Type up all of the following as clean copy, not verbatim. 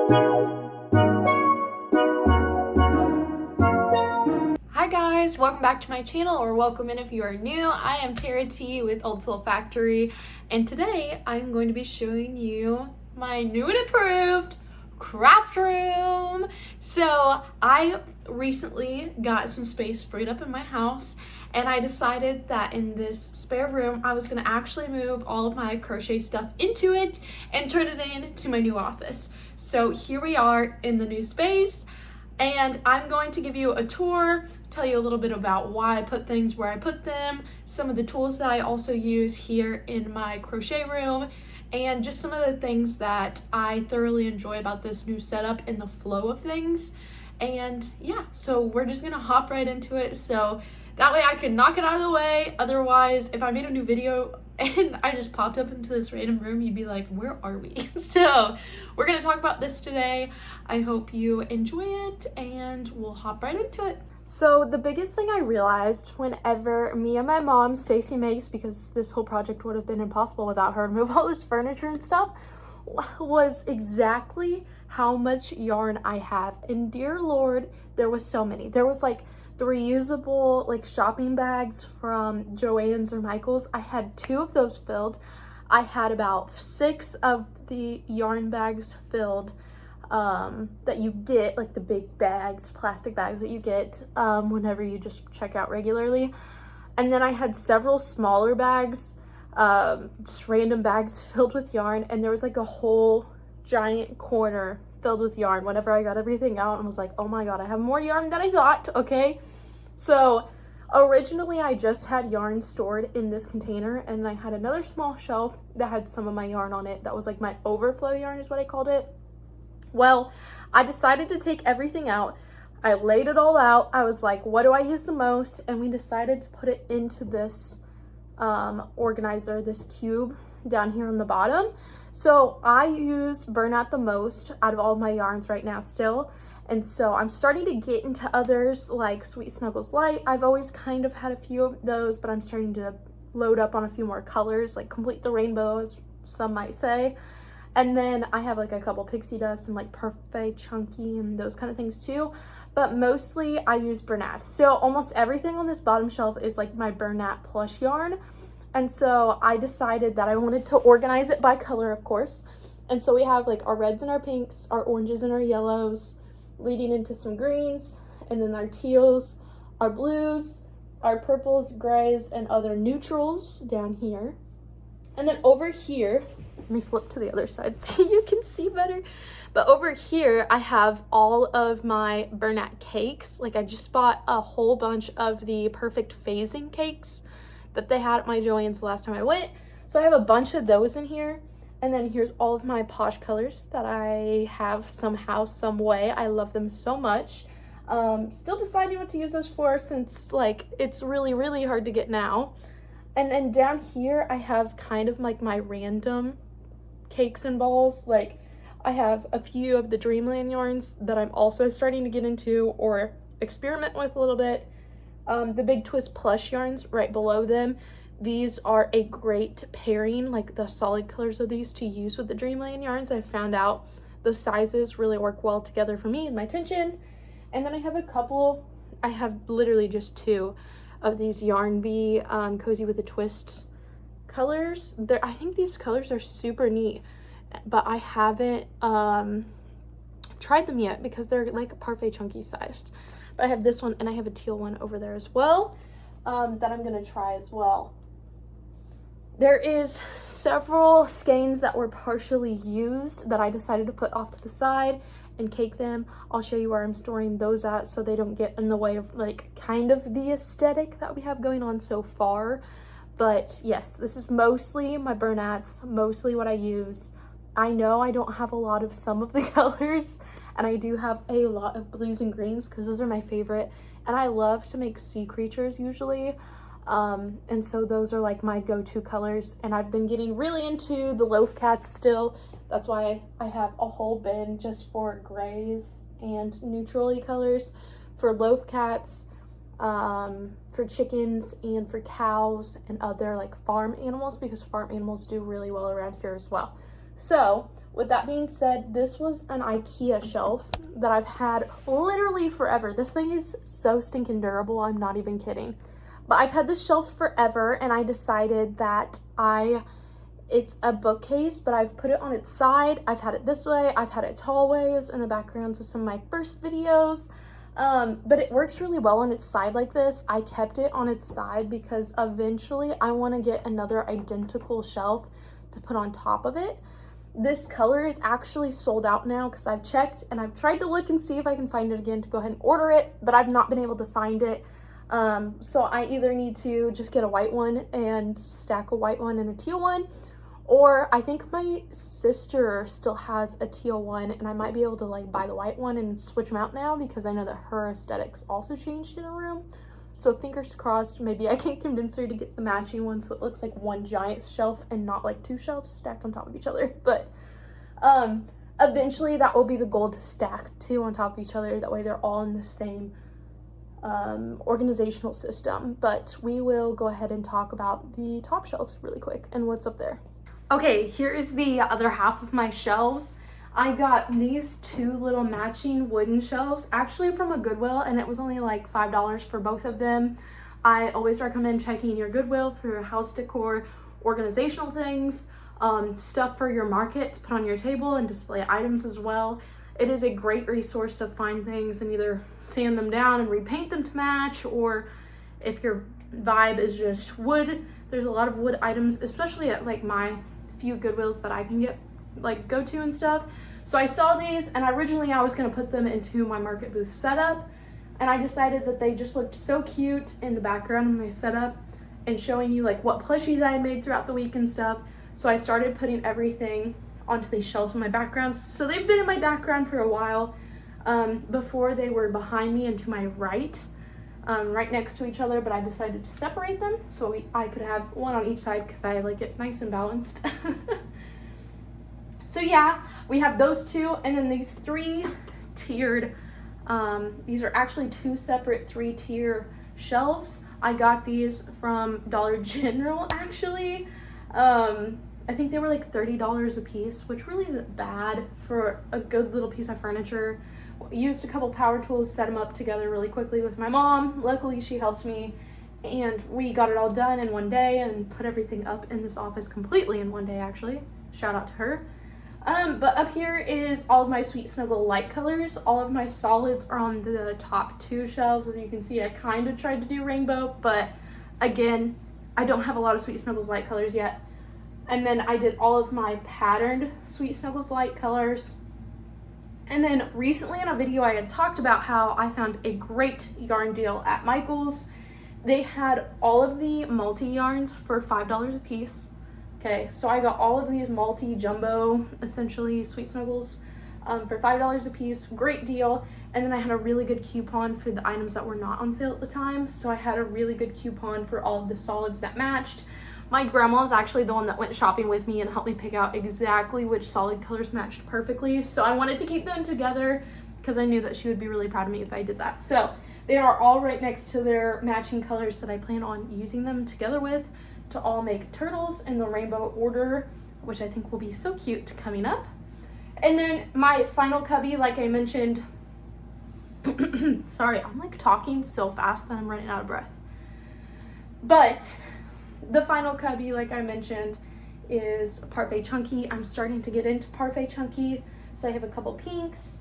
Hi guys, welcome back to my channel, or welcome in if you are new. I am Tara T with Old Soul Factory, and today I'm going to be showing you my new and improved craft room. So I recently got some space freed up in my house, and I decided that in this spare room I was going to actually move all of my crochet stuff into it and turn it into my new office. So here we are in the new space. And I'm going to give you a tour, tell you a little bit about why I put things where I put them, some of the tools that I also use here in my crochet room, and just some of the things that I thoroughly enjoy about this new setup and the flow of things. And yeah, so we're just gonna hop right into it, so that way I can knock it out of the way. Otherwise, if I made a new video and I just popped up into this random room, you'd be like, where are we? So we're gonna talk about this today. I hope you enjoy it, and we'll hop right into it. So the biggest thing I realized whenever me and my mom, Stacy makes, because this whole project would have been impossible without her, move all this furniture and stuff, was exactly how much yarn I have. And dear Lord, there was so many. There was like the reusable like shopping bags from Joann's or Michael's. I had 2 of those filled. I had about 6 of the yarn bags filled that you get, like the big bags, plastic bags that you get whenever you just check out regularly. And then I had several smaller bags, just random bags filled with yarn, and there was like a whole giant corner filled with yarn whenever I got everything out and was like, oh my god, I have more yarn than I thought. Okay, so originally I just had yarn stored in this container, and I had another small shelf that had some of my yarn on it that was like my overflow yarn is what I called it. Well, I decided to take everything out. I laid it all out. I was like, what do I use the most? And we decided to put it into this organizer, this cube down here on the bottom. So I use Burnout the most out of all of my yarns right now still. And so I'm starting to get into others like Sweet Snuggles Light. I've always kind of had a few of those, but I'm starting to load up on a few more colors, like Complete the Rainbow, as some might say. And then I have like a couple Pixie Dust and like Perfect Chunky and those kind of things too. But mostly I use Bernat. So almost everything on this bottom shelf is like my Bernat plush yarn. And so I decided that I wanted to organize it by color, of course. And so we have like our reds and our pinks, our oranges and our yellows, leading into some greens, and then our teals, our blues, our purples, grays, and other neutrals down here. And then over here, let me flip to the other side so you can see better. But over here, I have all of my Bernat cakes. Like I just bought a whole bunch of the Perfect Phasing cakes that they had at my Joann's the last time I went. So I have a bunch of those in here. And then here's all of my Posh colors that I have somehow, some way. I love them so much. Still deciding what to use those for, since like it's really, really hard to get now. And then down here, I have kind of like my random cakes and balls. Like I have a few of the Dreamland yarns that I'm also starting to get into or experiment with a little bit. The Big Twist plush yarns right below them. These are a great pairing, like the solid colors of these to use with the Dreamland yarns. I found out those sizes really work well together for me and my tension. And then I have a couple, I have literally just 2 of these Yarn Bee Cozy with a Twist colors. I think these colors are super neat, but I haven't tried them yet because they're like parfait chunky sized. But I have this one, and I have a teal one over there as well that I'm gonna try as well. There is several skeins that were partially used that I decided to put off to the side and cake them. I'll show you where I'm storing those at so they don't get in the way of like kind of the aesthetic that we have going on so far. But yes, this is mostly my Bernats, mostly what I use. I know I don't have a lot of some of the colors, and I do have a lot of blues and greens because those are my favorite, and I love to make sea creatures usually. And so those are like my go-to colors, and I've been getting really into the loaf cats still. That's why I have a whole bin just for grays and neutrally colors for loaf cats, for chickens, and for cows and other like farm animals, because farm animals do really well around here as well. So with that being said, this was an IKEA shelf that I've had literally forever. This thing is so stinking durable, I'm not even kidding. But I've had this shelf forever, and I decided that it's a bookcase, but I've put it on its side. I've had it this way, I've had it tall ways in the backgrounds of some of my first videos. But it works really well on its side like this. I kept it on its side because eventually I want to get another identical shelf to put on top of it. This color is actually sold out now because I've checked and I've tried to look and see if I can find it again to go ahead and order it, but I've not been able to find it. So I either need to just get a white one and stack a white one and a teal one, or I think my sister still has a teal one and I might be able to like buy the white one and switch them out now because I know that her aesthetics also changed in a room. So fingers crossed, maybe I can convince her to get the matching one so it looks like one giant shelf and not like two shelves stacked on top of each other. But eventually that will be the goal, to stack two on top of each other. That way they're all in the same organizational system. But we will go ahead and talk about the top shelves really quick and what's up there. Okay, here is the other half of my shelves. I got these two little matching wooden shelves, actually from a Goodwill, and it was only like $5 for both of them. I always recommend checking your Goodwill for house decor, organizational things, stuff for your market to put on your table and display items as well. It is a great resource to find things and either sand them down and repaint them to match, or if your vibe is just wood, there's a lot of wood items, especially at like my few Goodwills that I can get like go to and stuff. So I saw these, and originally I was going to put them into my market booth setup, and I decided that they just looked so cute in the background of my setup and showing you like what plushies I had made throughout the week and stuff. So I started putting everything onto these shelves in my backgrounds. So they've been in my background for a while. Before they were behind me and to my right, right next to each other, but I decided to separate them so I could have one on each side because I like it nice and balanced. So yeah, we have those two, and then these three tiered, these are actually two separate 3-tier shelves. I got these from Dollar General actually. I think they were like $30 a piece, which really isn't bad for a good little piece of furniture. Used a couple power tools, set them up together really quickly with my mom. Luckily she helped me, and we got it all done in one day and put everything up in this office completely in one day actually. Shout out to her. But up here is all of my Sweet Snuggle light colors. All of my solids are on the top two shelves. As you can see, I kind of tried to do rainbow, but again, I don't have a lot of Sweet Snuggles light colors yet. And then I did all of my patterned Sweet Snuggles light colors. And then recently in a video I had talked about how I found a great yarn deal at Michael's. They had all of the multi-yarns for $5 a piece. Okay, so I got all of these multi-jumbo, essentially, Sweet Snuggles for $5 a piece. Great deal. And then I had a really good coupon for the items that were not on sale at the time. So I had a really good coupon for all of the solids that matched. My grandma is actually the one that went shopping with me and helped me pick out exactly which solid colors matched perfectly. So I wanted to keep them together because I knew that she would be really proud of me if I did that. So they are all right next to their matching colors that I plan on using them together with to all make turtles in the rainbow order, which I think will be so cute coming up. And then my final cubby, like I mentioned, sorry, I'm like talking so fast that I'm running out of breath. But the final cubby, like I mentioned, is Parfait Chunky. I'm starting to get into Parfait Chunky. So I have a couple pinks,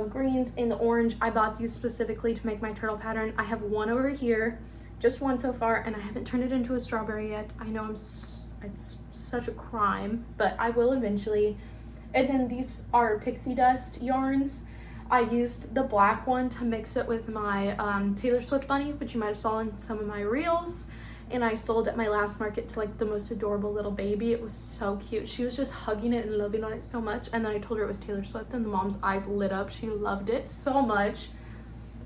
greens, and the orange. I bought these specifically to make my turtle pattern. I have one over here, just one so far, and I haven't turned it into a strawberry yet. I know it's such a crime, but I will eventually. And then these are pixie dust yarns. I used the black one to mix it with my Taylor Swift bunny, which you might have saw in some of my reels. And I sold at my last market to like the most adorable little baby. It was so cute. She was just hugging it and loving on it so much. And then I told her it was Taylor Swift, and the mom's eyes lit up. She loved it so much.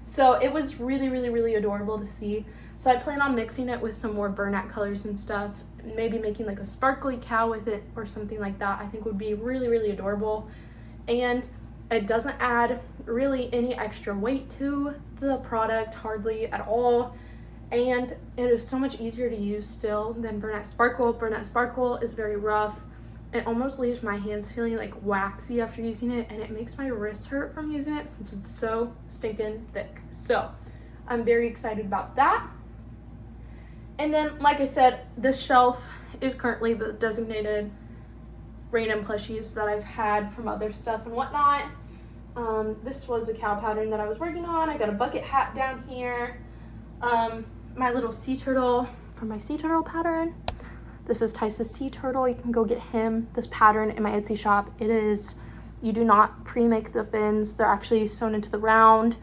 So it was really, really, really adorable to see. So I plan on mixing it with some more burnout colors and stuff. Maybe making like a sparkly cow with it or something like that. I think would be really, really adorable. And it doesn't add really any extra weight to the product, hardly at all. And it is so much easier to use still than Burnout Sparkle. Burnout Sparkle is very rough It almost leaves my hands feeling like waxy after using it, and it makes my wrist hurt from using it since it's so stinking thick. So I'm very excited about that. And then, like I said, this shelf is currently the designated random plushies that I've had from other stuff and whatnot. This was a cow pattern that I was working on. I got a bucket hat down here. My little sea turtle from my sea turtle pattern. This is Tice's sea turtle. You can go get him, this pattern, in my Etsy shop. It is, you do not pre-make the fins. They're actually sewn into the round.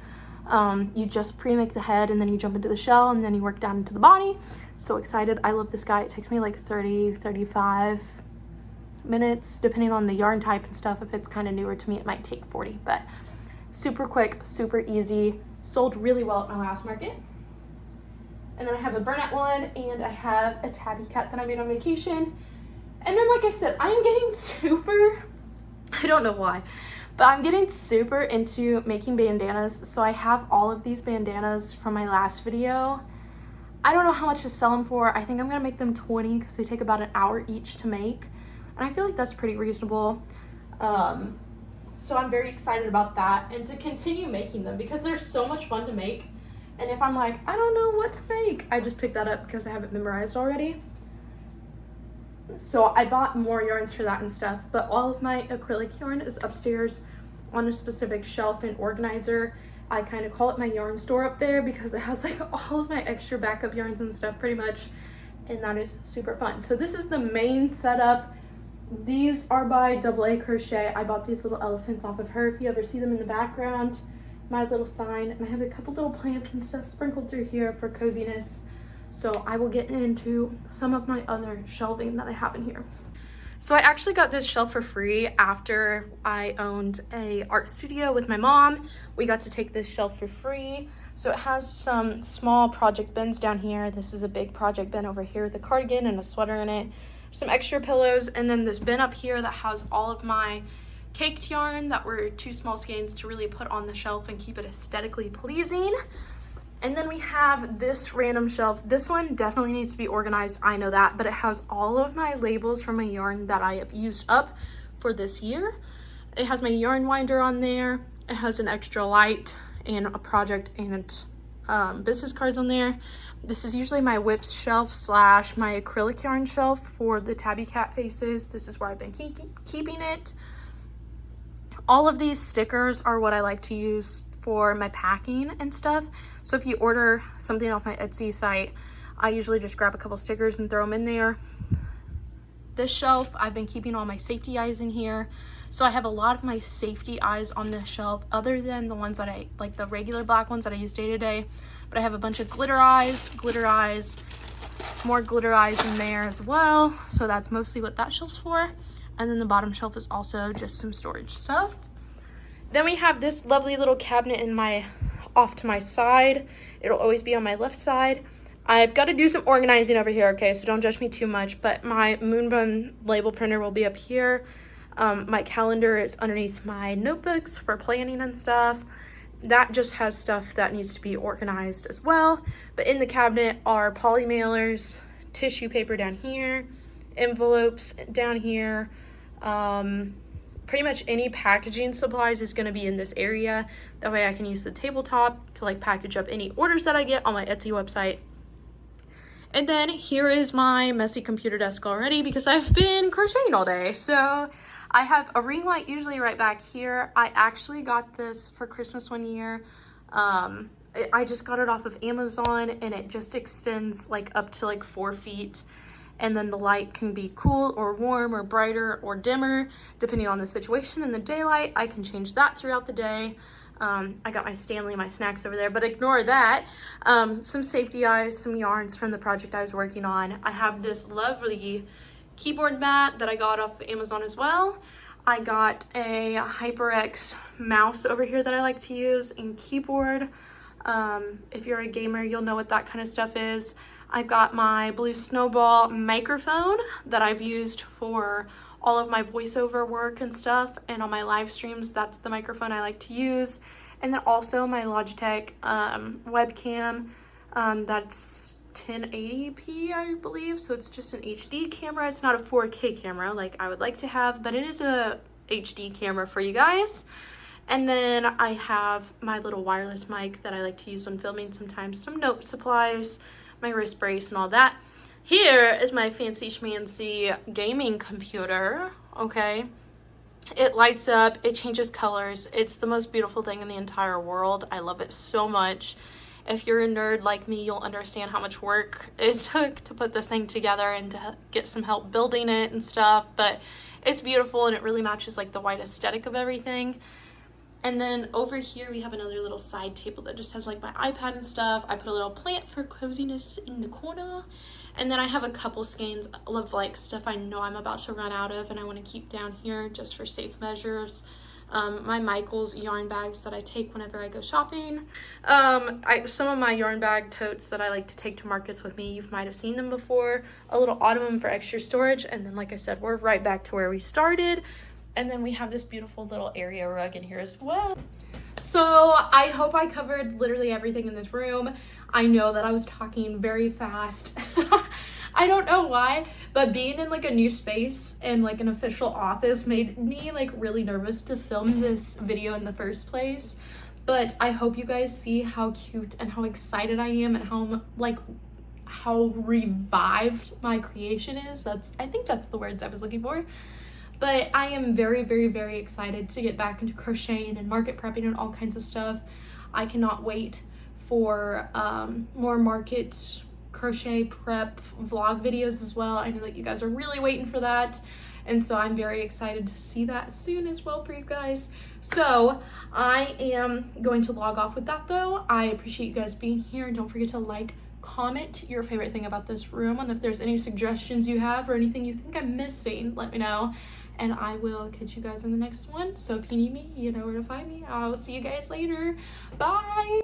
You just pre-make the head, and then you jump into the shell, and then you work down into the body. So excited. I love this guy. It takes me like 35 minutes depending on the yarn type and stuff. If it's kind of newer to me, it might take 40, but super quick, super easy. Sold really well at my last market. And then I have a burnout one, and I have a tabby cat that I made on vacation. And then, like I said, I'm getting super, I don't know why, but I'm getting super into making bandanas. So I have all of these bandanas from my last video. I don't know how much to sell them for. I think I'm gonna make them 20 because they take about an hour each to make. And I feel like that's pretty reasonable. So I'm very excited about that, and to continue making them because they're so much fun to make. And if I'm like, I don't know what to make, I just pick that up because I have it memorized already. So I bought more yarns for that and stuff, but all of my acrylic yarn is upstairs on a specific shelf and organizer. I kind of call it my yarn store up there because it has like all of my extra backup yarns and stuff pretty much, and that is super fun. So this is the main setup. These are by AA Crochet. I bought these little elephants off of her. If you ever see them in the background, my little sign. And I have a couple little plants and stuff sprinkled through here for coziness. So I will get into some of my other shelving that I have in here. So I actually got this shelf for free after I owned a art studio with my mom. We got to take this shelf for free. So it has some small project bins down here. This is a big project bin over here with a cardigan and a sweater in it. Some extra pillows, and then this bin up here that has all of my caked yarn that were too small skeins to really put on the shelf and keep it aesthetically pleasing. And then we have this random shelf. This one definitely needs to be organized, I know that, but it has all of my labels from my yarn that I have used up for this year. It has my yarn winder on there. It has an extra light and a project and business cards on there. This is usually my whips shelf slash my acrylic yarn shelf for the tabby cat faces. This is where I've been keeping it. All of these stickers are what I like to use for my packing and stuff. So if you order something off my Etsy site, I usually just grab a couple stickers and throw them in there. This shelf, I've been keeping all my safety eyes in here. So I have a lot of my safety eyes on this shelf, other than the ones that I, like the regular black ones that I use day to day. But I have a bunch of glitter eyes, more glitter eyes in there as well. So that's mostly what that shelf's for. And then the bottom shelf is also just some storage stuff. Then we have this lovely little cabinet in my, off to my side. It'll always be on my left side. I've got to do some organizing over here, okay, so don't judge me too much, but my Moonbun label printer will be up here. My calendar is underneath my notebooks for planning and stuff. That just has stuff that needs to be organized as well. But in the cabinet are poly mailers, tissue paper down here, envelopes down here. Pretty much any packaging supplies is going to be in this area. That way I can use the tabletop to like package up any orders that I get on my Etsy website. And then here is my messy computer desk already because I've been crocheting all day. So I have a ring light usually right back here. I actually got this for Christmas one year. I just got it off of Amazon, and it just extends like up to like 4 feet. And then the light can be cool or warm or brighter or dimmer depending on the situation. In the daylight, I can change that throughout the day. I got my Stanley, my snacks over there, but ignore that. Some safety eyes, some yarns from the project I was working on. I have this lovely keyboard mat that I got off of Amazon as well. I got a HyperX mouse over here that I like to use, and keyboard. If you're a gamer, you'll know what that kind of stuff is. I've got my Blue Snowball microphone that I've used for all of my voiceover work and stuff, and on my live streams, that's the microphone I like to use. And then also my Logitech webcam. That's 1080p, I believe, so it's just an HD camera. It's not a 4K camera like I would like to have, but it is a HD camera for you guys. And then I have my little wireless mic that I like to use when filming sometimes, some note supplies, my wrist brace and all that. Here is my fancy schmancy gaming computer, okay? It lights up, it changes colors. It's the most beautiful thing in the entire world. I love it so much. If you're a nerd like me, you'll understand how much work it took to put this thing together and to get some help building it and stuff, but it's beautiful and it really matches like the white aesthetic of everything. And then over here we have another little side table that just has like my iPad and stuff. I put a little plant for coziness in the corner. And then I have a couple skeins of like stuff I know I'm about to run out of and I want to keep down here just for safe measures. My Michaels yarn bags that I take whenever I go shopping. Some of my yarn bag totes that I like to take to markets with me, you might have seen them before. A little ottoman for extra storage. And then like I said, we're right back to where we started. And then we have this beautiful little area rug in here as well. So I hope I covered literally everything in this room. I know that I was talking very fast. I don't know why, but being in like a new space and like an official office made me like really nervous to film this video in the first place. But I hope you guys see how cute and how excited I am and how revived my creation is. I think that's the words I was looking for. But I am very, very, very excited to get back into crocheting and market prepping and all kinds of stuff. I cannot wait for more market crochet prep vlog videos as well. I know that you guys are really waiting for that. And so I'm very excited to see that soon as well for you guys. So I am going to log off with that though. I appreciate you guys being here. Don't forget to like, comment your favorite thing about this room. And if there's any suggestions you have or anything you think I'm missing, let me know. And I will catch you guys in the next one. So if you need me, you know where to find me. I'll see you guys later. Bye.